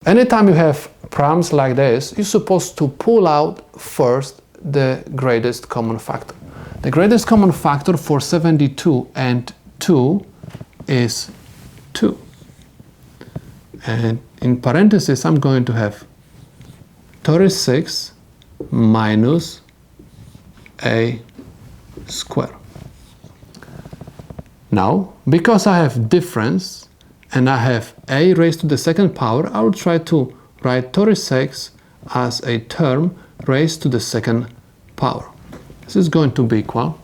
Anytime you have problems like this, you're supposed to pull out first the greatest common factor. The greatest common factor for 72 and 2 is 2. And in parentheses, I'm going to have 36 minus a square. Now, because I have difference and I have a raised to the second power, I will try to write 36 as a term raised to the second power. This is going to be equal,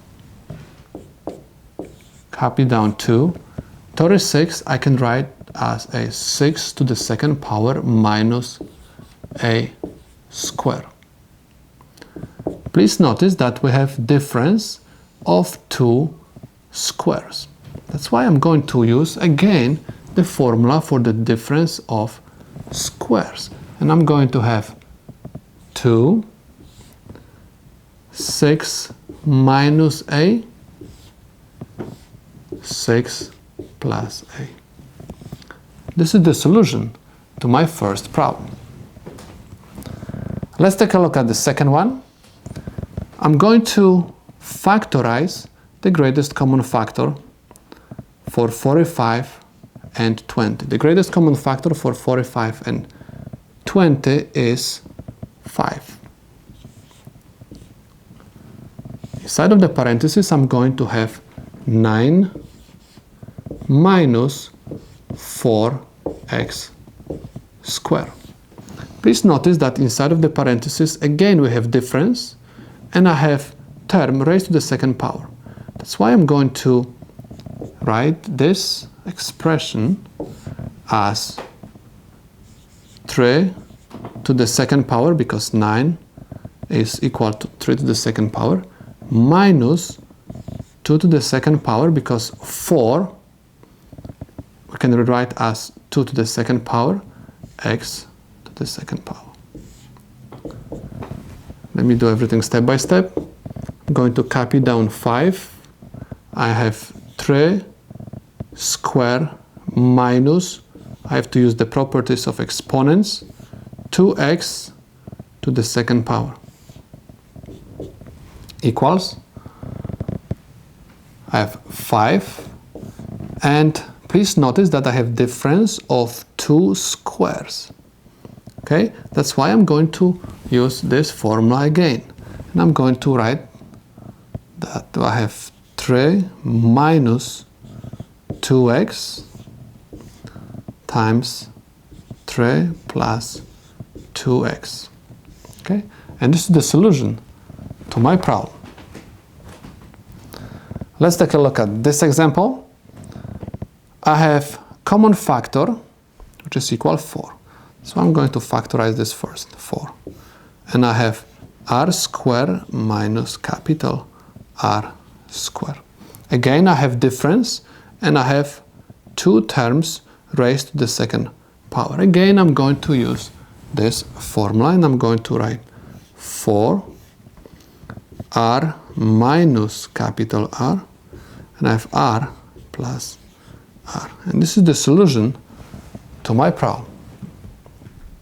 copy down 2, 36 I can write as a 6 to the second power minus a square. Please notice that we have difference of 2 squares. That's why I'm going to use again the formula for the difference of squares. And I'm going to have 2, 6 minus a, 6 plus a. This is the solution to my first problem. Let's take a look at the second one. I'm going to factorize the greatest common factor for 45 and 20. The greatest common factor for 45 and 20 is 5. Inside of the parentheses, I'm going to have 9 minus 4x squared. Please notice that inside of the parentheses, again, we have difference, and I have term raised to the second power. That's why I'm going to write this expression as 3 to the second power, because 9 is equal to 3 to the second power, minus 2 to the second power, because 4 we can rewrite as 2 to the second power, x to the second power. Let me do everything step by step. I'm going to copy down 5. I have 3 square minus, I have to use the properties of exponents, 2x to the second power equals, I have 5, and please notice that I have difference of 2 squares. Okay, that's why I'm going to use this formula again. And I'm going to write that I have 3 minus 2x times 3 plus 2x. Okay, and this is the solution to my problem. Let's take a look at this example. I have common factor, which is equal 4. So I'm going to factorize this first, 4. And I have r squared minus capital R squared. Again, I have difference, and I have 2 terms raised to the second power. Again, I'm going to use this formula, and I'm going to write 4 r minus capital R, and I have r plus r. And this is the solution to my problem.